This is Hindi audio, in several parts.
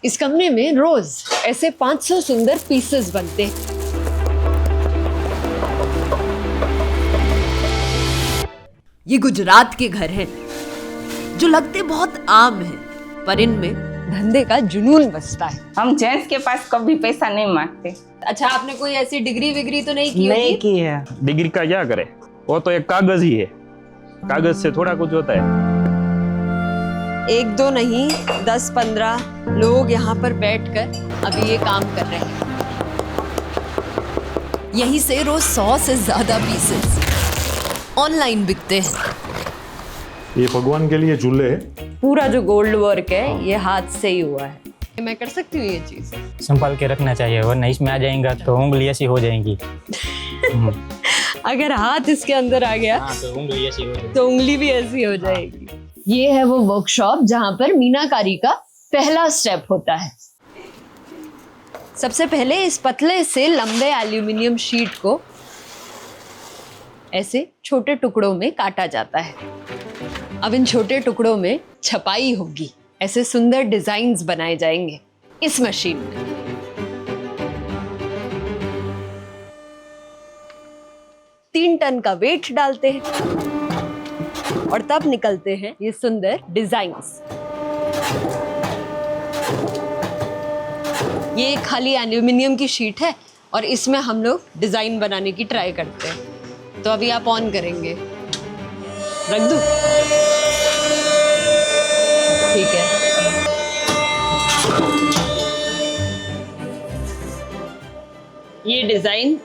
इस कमरे में रोज ऐसे 500 सुंदर पीसेस बनते हैं। ये गुजरात के घर हैं, जो लगते बहुत आम हैं, पर इनमें धंधे का जुनून बसता है। हम जेंट्स के पास कभी पैसा नहीं मांगते। अच्छा, आपने कोई ऐसी डिग्री विग्री तो नहीं की? नहीं की है। डिग्री का क्या करे, वो तो एक कागज ही है। कागज से थोड़ा कुछ होता है। एक दो नहीं 10-15 लोग यहाँ पर बैठकर अभी ये काम कर रहे हैं। यहीं से रोज 100 से ज्यादा पीसेस ऑनलाइन बिकते हैं। ये भगवान के लिए झूले है। पूरा जो गोल्ड वर्क है ये हाथ से ही हुआ है। मैं कर सकती हूँ ये चीज? संभाल के रखना चाहिए, वरना इसमें आ जाएगा तो उंगली ऐसी हो जाएंगी। अगर हाथ इसके अंदर आ गया तो उंगली ऐसी हो जाएगी। तो उंगली भी ऐसी हो जाएगी। ये है वो वर्कशॉप जहां पर मीनाकारी का पहला स्टेप होता है। सबसे पहले इस पतले से लंबे एल्यूमिनियम शीट को ऐसे छोटे टुकड़ों में काटा जाता है। अब इन छोटे टुकड़ों में छपाई होगी, ऐसे सुंदर डिजाइन्स बनाए जाएंगे इस मशीन में। तीन टन का वेट डालते हैं और तब निकलते हैं ये सुंदर डिजाइन्स। ये खाली एल्यूमिनियम की शीट है और इसमें हम लोग डिजाइन बनाने की ट्राई करते हैं। तो अभी आप ऑन करेंगे, रख दूं? ठीक है। ये डिजाइन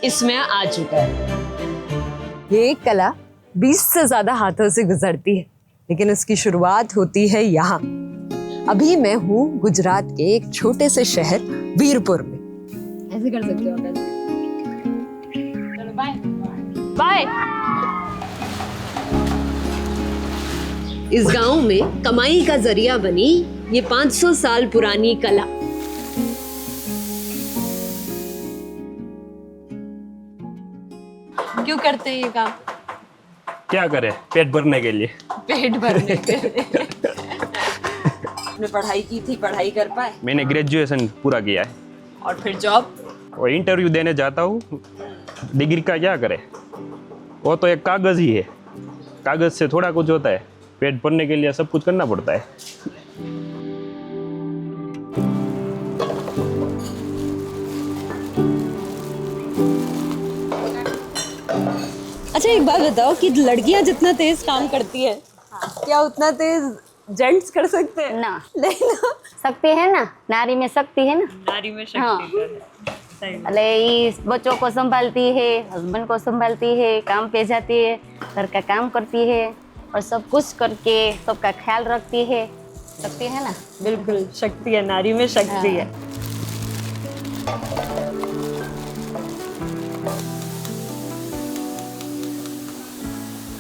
इसमें आ चुका है। ये कला 20 से ज्यादा हाथों से गुजरती है, लेकिन उसकी शुरुआत होती है यहाँ। अभी मैं हूँ गुजरात के एक छोटे से शहर वीरपुर में। ऐसे कर सकते हो आप? चलो बाय बाय। इस गांव में कमाई का जरिया बनी ये 500 साल पुरानी कला। क्यों करते हैं ये काम? क्या करे, पेट भरने के लिए। पेट भरने के लिए। आपने पढ़ाई की थी, पढ़ाई कर पाए? मैंने ग्रेजुएशन पूरा किया है। और फिर जॉब? और इंटरव्यू देने जाता हूँ। डिग्री का क्या करे, वो तो एक कागज ही है। कागज से थोड़ा कुछ होता है। पेट भरने के लिए सब कुछ करना पड़ता है। अच्छा, एक बात बताओ कि लड़कियां जितना तेज काम करती है, क्या उतना तेज जेंट्स कर सकते हैं? ना, नहीं ना। शक्ति है ना, नारी में शक्ति है ना। नारी में शक्ति हाँ। तो है। सही बात। अरे इस बच्चों को संभालती है, हस्बैंड को संभालती है, काम पे जाती है, घर का काम करती है और सब कुछ करके सबका ख्याल रखती है। शक्ति है ना। बिल्कुल शक्ति है, नारी में शक्ति है।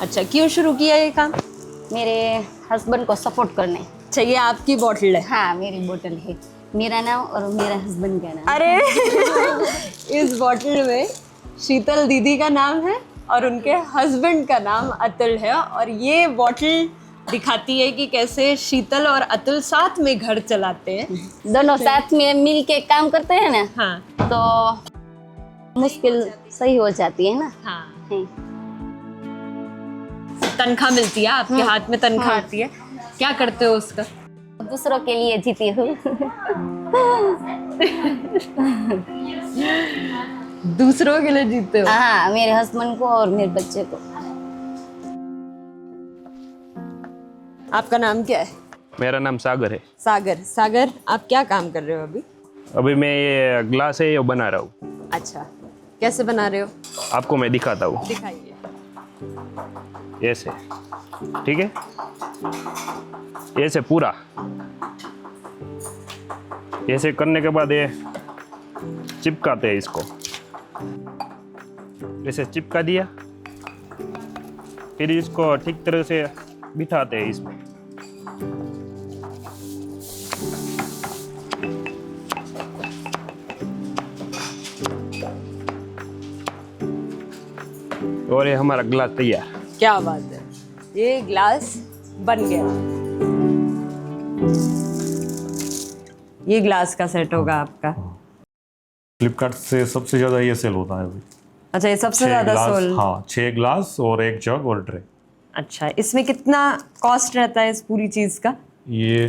अच्छा, क्यों शुरू किया ये काम? मेरे हस्बैंड को सपोर्ट करने। चाहिए आपकी बोतल है? हाँ, मेरी बोतल है, मेरा नाम और मेरा हस्बैंड का नाम। अरे इस बोतल में शीतल दीदी का नाम है और उनके हस्बैंड का नाम अतुल है। और ये बोतल दिखाती है कि कैसे शीतल और अतुल साथ में घर चलाते हैं। दोनों साथ में मिल के काम करते हैं ना। हाँ तो मुश्किल सही हो जाती है ना। हाँ। है। तनख्वाह मिलती है आपके हाथ में, तनख्वाह आती है, क्या करते हो उसका? दूसरों के लिए जीती हूँ। दूसरों के लिए जीते हो? हाँ, मेरे हस्बैंड को और मेरे बच्चे को। आपका नाम क्या है? मेरा नाम सागर है। सागर। सागर, आप क्या काम कर रहे हो अभी? अभी मैं ये ग्लास है ये बना रहा हूँ। अच्छा, कैसे बना रहे हो? आपको मैं दिखाता हूँ। दिखाइए। ऐसे, ठीक है, ऐसे पूरा। ऐसे करने के बाद ये चिपकाते हैं इसको। ऐसे चिपका दिया, फिर इसको ठीक तरह से बिठाते हैं इसमें। और ये हमारा ग्लास तैयार। क्या बात है, ये ग्लास बन गया। ये ग्लास का सेट होगा आपका। फ्लिपकार्ट से सबसे ज़्यादा ये सेल होता है अभी। अच्छा, ये सबसे 6 ज्यादा ग्लास, सोल। हाँ 6 ग्लास और 1 जग और ट्रे। अच्छा, इसमें कितना कॉस्ट रहता है इस पूरी चीज का? ये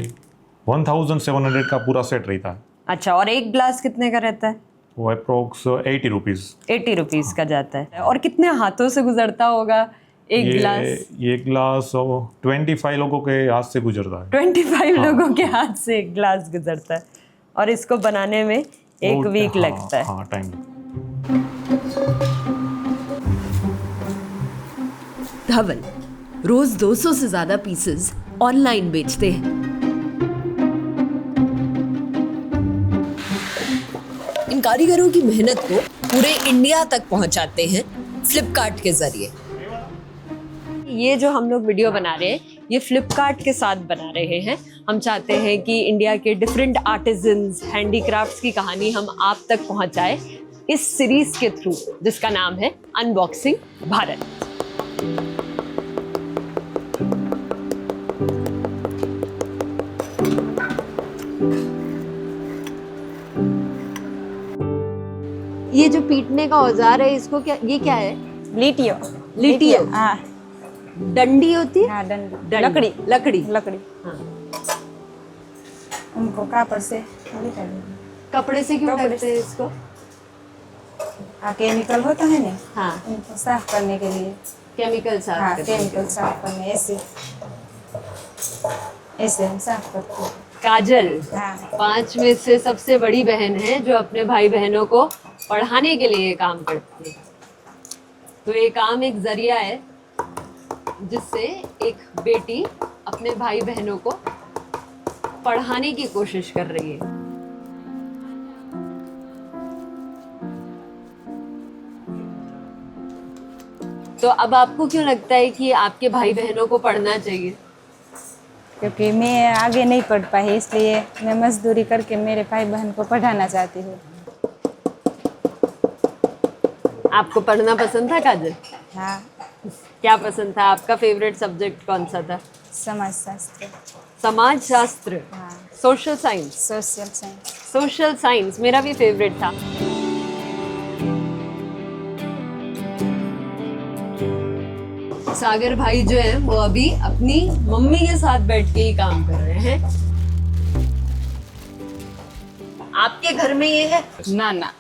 1700 का पूरा सेट रहता है। अच्छा, और एक ग्लास कितने का रहता है? वो अप्रोक्स 80 रुपीज़। 80 रुपीज का जाता है। और कितने हाथों से गुजरता होगा एक गिलास? ये ग्लास 25 लोगों के हाथ से गुजरता है। 25 लोगों के हाथ से एक ग्लास गुजरता है, और इसको बनाने में एक वीक लगता है। हाँ, टाइम। धवल रोज 200 से ज्यादा पीसेस ऑनलाइन बेचते हैं। इन कारीगरों की मेहनत को पूरे इंडिया तक पहुंचाते हैं फ्लिपकार्ट के जरिए। ये जो हम लोग वीडियो बना रहे हैं, ये फ्लिपकार्ट के साथ बना रहे हैं। हम चाहते हैं कि इंडिया के डिफरेंट आर्टिजन्स, हैंडीक्राफ्ट्स की कहानी हम आप तक पहुंचाए इस सीरीज के थ्रू, जिसका नाम है अनबॉक्सिंग भारत। ये जो पीटने का औजार है, इसको क्या, ये क्या है? लीटियो। लिटियो। हाँ डंडी होती है? हाँ, डंडी। डंडी। लकड़ी। लकड़ी। हाँ। उनको कापड़ से कपड़े से क्यों ढकते हैं इसको? केमिकल होता है ना, हाँ, उनको साफ करने के लिए। केमिकल साफ हाँ, करते हैं। केमिकल साफ करने, ऐसे हम साफ करते हैं। काजल हाँ 5 में से सबसे बड़ी बहन है, जो अपने भाई बहनों को पढ़ाने के लिए काम करती है। तो ये काम एक जरिया है जिससे एक बेटी अपने भाई बहनों को पढ़ाने की कोशिश कर रही है। तो अब आपको क्यों लगता है कि आपके भाई बहनों को पढ़ना चाहिए? क्योंकि मैं आगे नहीं पढ़ पाई, इसलिए मैं मजदूरी करके मेरे भाई बहन को पढ़ाना चाहती हूँ। आपको पढ़ना पसंद था काजल? हाँ, क्या पसंद था? आपका फेवरेट सब्जेक्ट कौन सा था? समाज शास्त्र। समाज शास्त्र, हाँ, social science. Social science. Social science मेरा भी फेवरेट था। सागर भाई जो है वो अभी अपनी मम्मी के साथ बैठ के ही काम कर रहे हैं। आपके घर में ये है? ના ના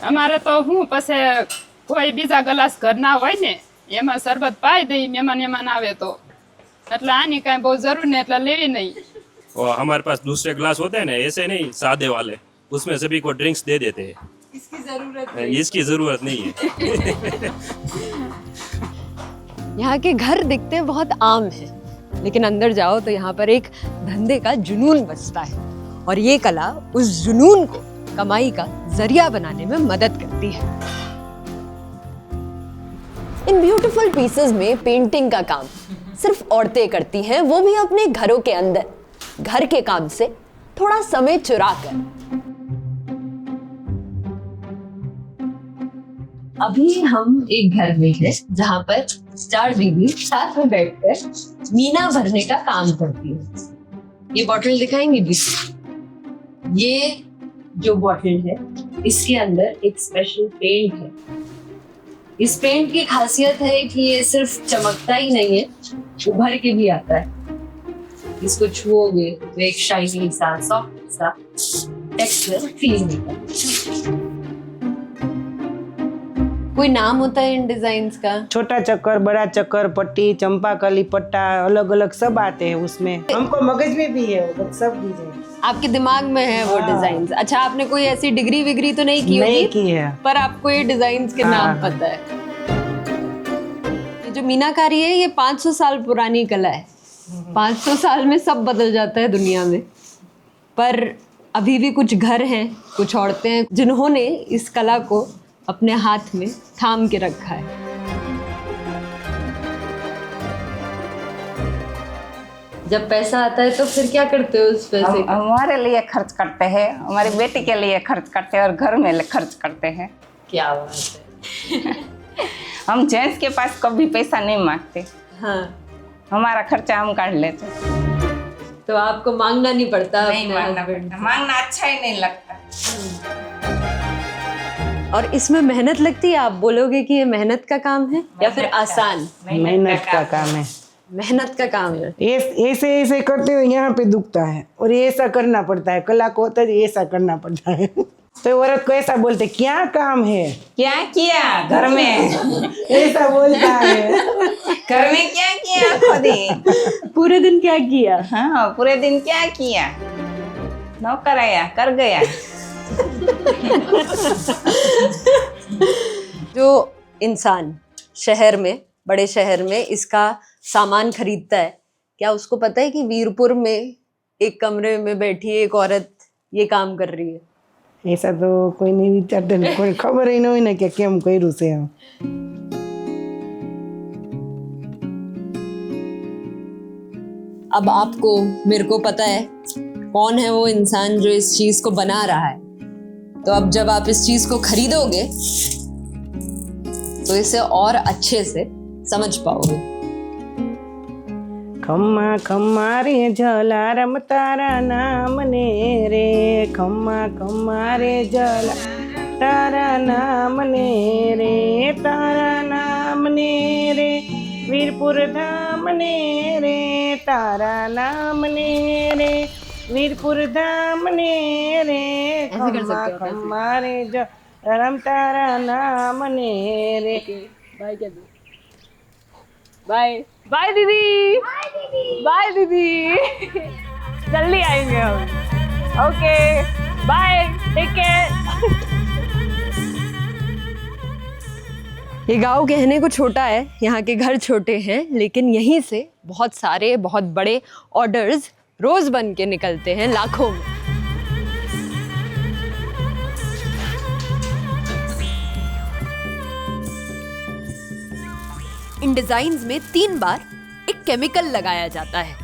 અમારે તો હું પછી કોઈ બીજા ગ્લાસ ઘર ના હોય ને એમાં શરબત પાઈ દઈ મહેમાન મહેમાન આવે તો, એટલે આની કાંઈ બહુ જરૂર નહીં, એટલે લેવી નહીં। और हमारे पास दूसरे ग्लास होते हैं ना, ऐसे नहीं सादे वाले, उसमें सभी को ड्रिंक्स दे देते हैं। इसकी जरूरत नहीं है। यहाँ के घर दिखते बहुत आम है, लेकिन अंदर जाओ तो यहाँ पर एक धंधे का जुनून बसता है, और ये कला उस जुनून को कमाई का जरिया बनाने में मदद करती है। इन ब्यूटीफुल पीसेस में पेंटिंग का काम सिर्फ औरतें करती हैं, वो भी अपने घरों के अंदर, घर के काम से थोड़ा समय चुरा कर। अभी हम एक घर में हैं जहाँ पर 4 दीदी साथ में बैठकर मीना भरने का काम करती है। ये बॉटल दिखाएंगी दीदी? ये जो बॉटल है, इसके अंदर एक स्पेशल पेंट है। इस पेंट की खासियत है कि ये सिर्फ चमकता ही नहीं है, उभर के भी आता है। इसको छुओगे तो एक शाइनी सा, सॉफ्ट सा टेक्सचर फील होता है। कोई नाम होता है इन डिजाइन्स का? छोटा चक्कर, बड़ा चक्कर, पट्टी, चंपाकली, पट्टा, अलग अलग सब आते हैं उसमें। हमको मगज में भी है वो सब डिजाइन। आपके दिमाग में है वो डिजाइन्स? अच्छा, आपने कोई ऐसी डिग्री विग्री तो नहीं की नहीं होगी, की है, पर आपको ये डिजाइन्स के नाम पता है। ये जो मीनाकारी है, ये 500 साल पुरानी कला है। 500 साल में सब बदल जाता है दुनिया में, पर अभी भी कुछ घर हैं, कुछ औरतें हैं जिन्होंने इस कला को अपने हाथ में थाम के रखा है। जब पैसा आता है तो फिर क्या करते हो उस पैसे हम का? हमारे लिए खर्च करते हैं, हमारी बेटी के लिए खर्च करते हैं, और घर में खर्च करते हैं। क्या बात है। हम जेंट्स के पास कभी पैसा नहीं मांगते, हाँ, हमारा खर्चा हम काट लेते। तो आपको मांगना नहीं पड़ता नहीं अपने मांगना husband पड़ता, मांगना अच्छा ही नहीं लगता। से। और इसमें मेहनत लगती है, आप बोलोगे कि ये मेहनत का काम है या फिर आसान? मेहनत का काम है। मेहनत का काम है। ऐसे ऐसे करते हो यहाँ पे दुखता है, और ये ऐसा करना पड़ता है, कला को होता है ऐसा करना पड़ता है। तो औरत को ऐसा बोलते क्या काम है, क्या किया घर में? ऐसा बोलता है। घर में क्या किया खुद ही? पूरे दिन क्या किया? हाँ, पूरे दिन क्या किया? नौकर आया कर गया। जो इंसान शहर में, बड़े शहर में इसका सामान खरीदता है, क्या उसको पता है कि वीरपुर में एक कमरे में बैठी एक औरत ये काम कर रही है? ऐसा तो कोई नहीं विचारते, कोई खबर ही नहीं ना क्या केम કર્યું છે हम। अब आपको, मेरे को पता है कौन है वो इंसान जो इस चीज को बना रहा है। तो अब जब आप इस चीज को खरीदोगे तो इसे और अच्छे से समझ पाओगे। खम्मा खम्मा रे जला रम तारा नाम ने रे, खम्मा खम्मा रे जला तारा नाम ने रे, तारा नाम ने रे, वीरपुर धाम ने रे, तारा नाम ने रे, वीरपुर धाम ने रे, खम्मा खम्मा रे जला रम तारा नाम ने रे। बाय क्या बाय बाय दीदी, बाय दीदी, जल्दी आएंगे हम। Okay bye, take care. ये गांव कहने को छोटा है, यहाँ के घर छोटे हैं, लेकिन यहीं से बहुत सारे बहुत बड़े ऑर्डर्स रोज बन के निकलते हैं, लाखों में। इन डिजाइन्स में 3 बार एक केमिकल लगाया जाता है,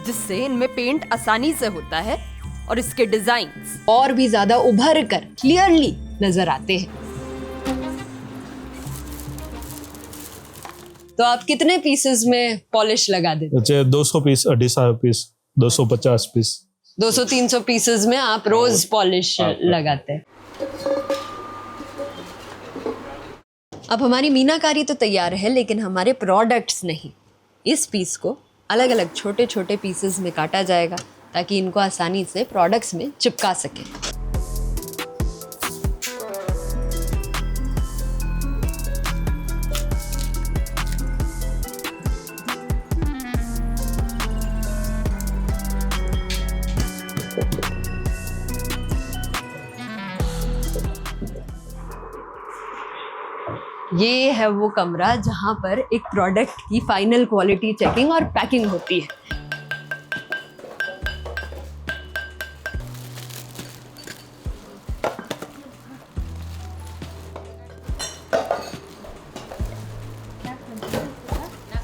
जिससे इनमें पेंट आसानी से होता है और इसके डिजाइन्स और भी ज्यादा उभर कर क्लियरली नजर आते हैं। तो आप कितने पीसेस में पॉलिश लगा देते? अच्छा 200 पीस, 250 पीस, 250 पीस, 200-300 पीसेस में आप रोज पॉलिश लगाते हैं। अब हमारी मीनाकारी तो तैयार है, लेकिन हमारे प्रोडक्ट्स नहीं। इस पीस को अलग अलग छोटे छोटे पीसेस में काटा जाएगा ताकि इनको आसानी से प्रोडक्ट्स में चिपका सके। ये है वो कमरा जहां पर एक प्रोडक्ट की फाइनल क्वालिटी चेकिंग और पैकिंग होती है।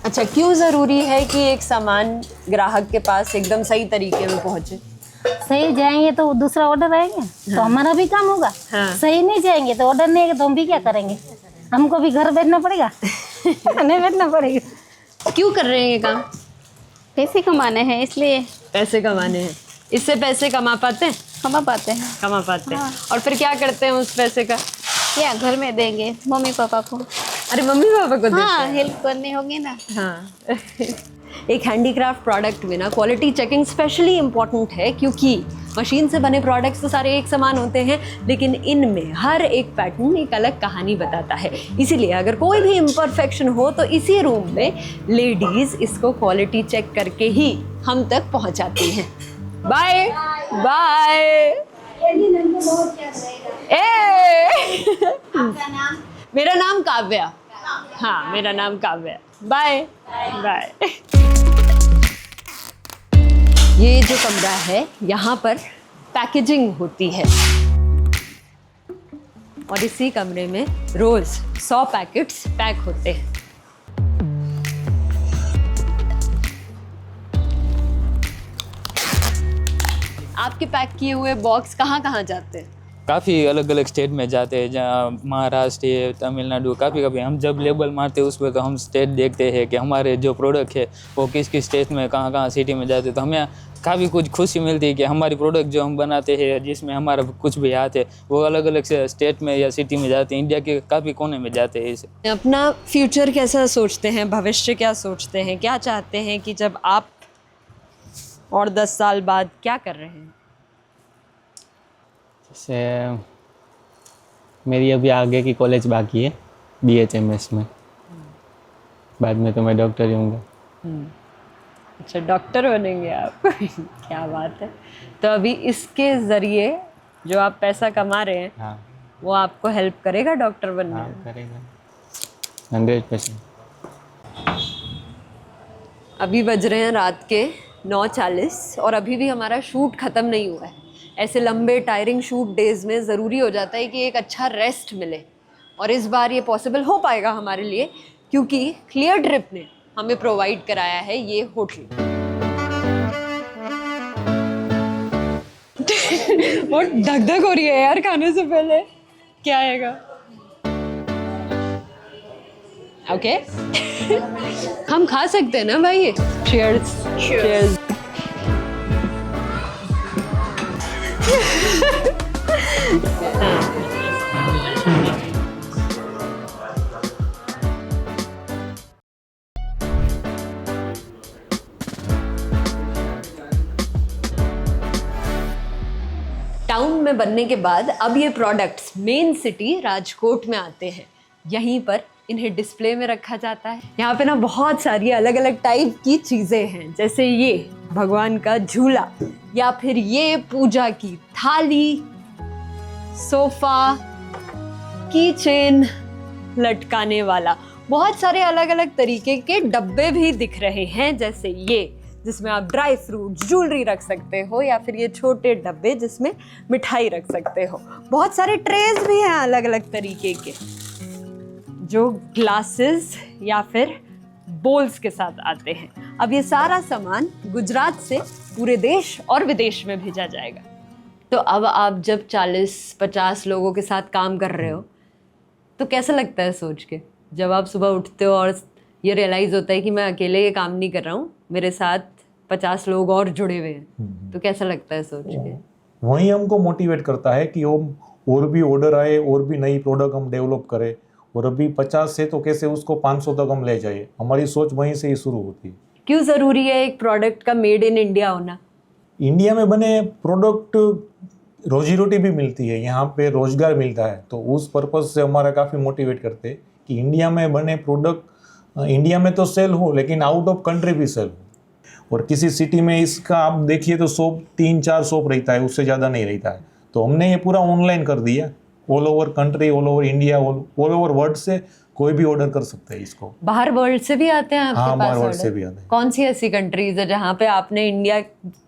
अच्छा, क्यों जरूरी है कि एक सामान ग्राहक के पास एकदम सही तरीके में पहुंचे? सही जाएंगे तो दूसरा ऑर्डर आएंगे, तो हमारा भी काम होगा। हाँ। सही नहीं जाएंगे तो ऑर्डर नहीं आएगा तो हम भी क्या करेंगे? हमको भी घर बैठना पड़ेगा। नहीं बैठना पड़ेगा। क्यों कर रहे हैं ये काम? पैसे कमाने हैं इसलिए। पैसे कमाने हैं। इससे पैसे कमा पाते हैं? कमा पाते हैं। कमा पाते हैं। और फिर क्या करते हैं उस पैसे का? क्या घर में देंगे मम्मी पापा को। अरे मम्मी पापा को देते हाँ, हैं? हेल्प करनी होगी ना। हाँ। एक हैंडीक्राफ्ट प्रोडक्ट में ना क्वालिटी चेकिंग स्पेशली इम्पोर्टेंट है, क्योंकि मशीन से बने प्रोडक्ट्स तो सारे एक समान होते हैं, लेकिन इनमें हर एक पैटर्न एक अलग कहानी बताता है। इसीलिए अगर कोई भी इम्परफेक्शन हो तो इसी रूम में लेडीज इसको क्वालिटी चेक करके ही हम तक पहुंचाती हैं। Bye bye. मेरा नाम काव्या। हाँ, मेरा नाम काव्या। Bye bye. ये जो कमरा है, यहाँ पर पैकेजिंग होती है और इसी कमरे में रोज 100 पैकेट्स पैक होते हैं। आपके पैक किए हुए बॉक्स कहाँ कहाँ जाते हैं? काफ़ी अलग अलग स्टेट में जाते हैं, जहाँ महाराष्ट्र है, तमिलनाडु, काफ़ी हम जब लेबल मारते हैं उस पर तो हम स्टेट देखते हैं कि हमारे जो प्रोडक्ट है वो किस किस स्टेट में कहाँ कहाँ सिटी में जाते हैं। तो हमें काफ़ी कुछ खुशी मिलती है कि हमारी प्रोडक्ट जो हम बनाते हैं, जिसमें हमारा कुछ भी हाथ है, वो अलग अलग से स्टेट में या सिटी में जाते हैं, इंडिया के काफ़ी कोने में जाते हैं। इसे अपना फ्यूचर कैसा सोचते हैं, भविष्य क्या सोचते हैं, क्या चाहते हैं कि जब आप और 10 साल बाद क्या कर रहे हैं? जैसे मेरी अभी आगे की कॉलेज बाकी है, BHMS में, बाद में तो मैं डॉक्टर ही हूँगा। अच्छा, डॉक्टर बनेंगे आप? क्या बात है। तो अभी इसके ज़रिए जो आप पैसा कमा रहे हैं, हाँ, वो आपको हेल्प करेगा डॉक्टर बनने में? हाँ करेगा 100%। अभी बज रहे हैं रात के 9:40 और अभी भी हमारा शूट ख़त्म नहीं हुआ है। ऐसे लंबे टायरिंग शूट डेज़ में ज़रूरी हो जाता है कि एक अच्छा रेस्ट मिले, और इस बार ये पॉसिबल हो पाएगा हमारे लिए क्योंकि क्लियर ट्रिप ने हमें प्रोवाइड कराया है ये होटल। वो धक-धक हो रही है यार खाने से पहले, क्या आएगा? ओके हम खा सकते हैं ना भाई? चीयर्स। चीयर्स। टाउन में बनने के बाद अब ये प्रोडक्ट्स मेन सिटी राजकोट में आते हैं। यहीं पर इन्हें डिस्प्ले में रखा जाता है। यहाँ पे ना बहुत सारी अलग अलग टाइप की चीज़ें हैं, जैसे ये भगवान का झूला, या फिर ये पूजा की थाली, सोफा, की चेन लटकाने वाला, बहुत सारे अलग अलग तरीके के डब्बे भी दिख रहे हैं, जैसे ये जिसमें आप ड्राई फ्रूट, ज्वेलरी रख सकते हो, या फिर ये छोटे डब्बे जिसमें मिठाई रख सकते हो। बहुत सारे ट्रेज भी हैं अलग अलग तरीके के, जो ग्लासेस या फिर बोल्स के साथ आते हैं। अब ये सारा सामान गुजरात से पूरे देश और विदेश में भेजा जाएगा। तो अब आप जब 40-50 लोगों के साथ काम कर रहे हो तो कैसा लगता है सोच के, जब आप सुबह उठते हो और ये रियलाइज़ होता है कि मैं अकेले ये काम नहीं कर रहा हूँ, मेरे साथ 50 लोग और जुड़े हुए हैं, तो कैसा लगता है सोच के? वही हमको मोटिवेट करता है कि हम और भी ऑर्डर आए और भी नई प्रोडक्ट हम डेवलप करें, और अभी 50 से तो कैसे उसको 500 तक हम ले जाए। हमारी सोच वहीं से ही शुरू होती है। क्यों ज़रूरी है एक प्रोडक्ट का मेड इन इंडिया होना? इंडिया में बने प्रोडक्ट रोजी रोटी भी मिलती है, यहाँ पे रोजगार मिलता है, तो उस पर्पज़ से हमारा काफ़ी मोटिवेट करते हैं कि इंडिया में बने प्रोडक्ट इंडिया में तो सेल हो, लेकिन आउट ऑफ कंट्री भी सेल हो। और किसी सिटी में इसका आप देखिए तो शॉप 3-4 शॉप रहता है, उससे ज़्यादा नहीं रहता है। तो हमने ये पूरा ऑनलाइन कर दिया, all over country, all over India, all over world से कोई भी ऑर्डर कर सकते हैं इसको। बाहर वर्ल्ड से भी आते हैं आपके हाँ, पास? बाहर वर्ल्ड से भी आते हैं। कौन सी ऐसी कंट्रीज है जहाँ पे आपने इंडिया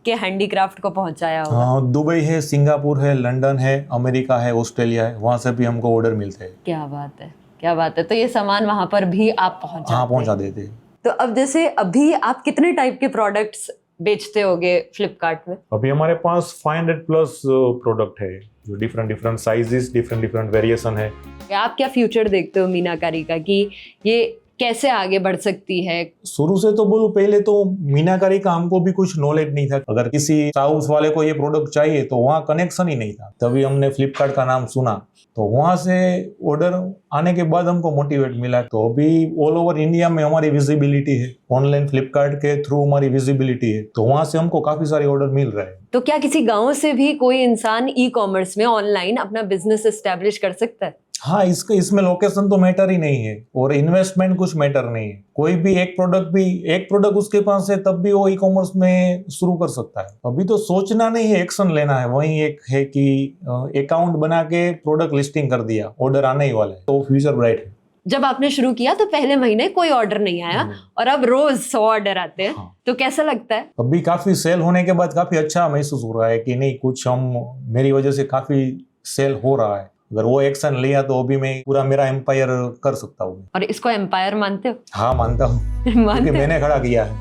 के हैंडीक्राफ्ट को पहुँचाया होगा? हाँ, दुबई है, सिंगापुर है, लंदन है, अमेरिका है, ऑस्ट्रेलिया है, वहाँ से भी हमको ऑर्डर मिलते हैं। क्या बात है, क्या बात है। तो ये सामान वहाँ पर भी आप पहुँचा देते हैं। तो अब जैसे अभी आप कितने टाइप के प्रोडक्ट्स बेचते होगे फ्लिपकार्ट में? अभी हमारे पास 500 प्लस प्रोडक्ट है, जो डिफरेंट साइजेस, डिफरेंट वेरिएशन है। आप क्या फ्यूचर देखते हो मीनाकारी का, कि ये कैसे आगे बढ़ सकती है? शुरू से तो बोलूं, पहले तो मीनाकारी का हमको भी कुछ नॉलेज नहीं था। अगर किसी हाउस वाले को ये प्रोडक्ट चाहिए तो वहाँ कनेक्शन ही नहीं था। तभी हमने फ्लिपकार्ट का नाम सुना, तो वहाँ से ऑर्डर आने के बाद हमको मोटिवेट मिला। तो अभी ऑल ओवर इंडिया में हमारी विजिबिलिटी है, ऑनलाइन फ्लिपकार्ट के थ्रू हमारी विजिबिलिटी है, तो वहाँ से हमको काफी सारे ऑर्डर मिल रहे हैं। तो क्या किसी गांव से भी कोई इंसान ई कॉमर्स में ऑनलाइन अपना बिजनेस एस्टेब्लिश कर सकता है? हाँ, इसमें लोकेशन तो मैटर ही नहीं है, और इन्वेस्टमेंट कुछ मैटर नहीं है। कोई भी एक प्रोडक्ट उसके पास है, तब भी वो ई कॉमर्स में शुरू कर सकता है। अभी तो सोचना नहीं है, एक्शन लेना है। वही एक है कि अकाउंट बना के प्रोडक्ट लिस्टिंग कर दिया, ऑर्डर आने ही वाला है, तो फ्यूचर ब्राइट है। जब आपने शुरू किया तो पहले महीने कोई ऑर्डर नहीं आया, और अब रोज 100 ऑर्डर आते हैं। हाँ। तो कैसा लगता है? अभी काफी सेल होने के बाद काफी अच्छा महसूस हो रहा है कि नहीं, कुछ मेरी वजह से काफी सेल हो रहा है। अगर वो एक्शन लिया तो अभी मैं पूरा मेरा एम्पायर कर सकता हूँ। और इसको एम्पायर मानते हो? हाँ, मानता हूँ। क्योंकि मैंने खड़ा किया है।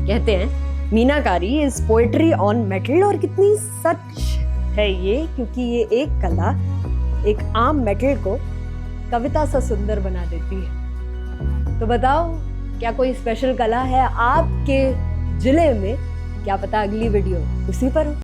कहते हैं मीनाकारी इज पोएट्री ऑन मेटल। और कितनी सच है ये, क्योंकि ये एक कला एक आम मेटल को कविता सा सुंदर बना देती है। तो बताओ, क्या कोई स्पेशल कला है आपके जिले में? क्या पता अगली वीडियो उसी पर हो।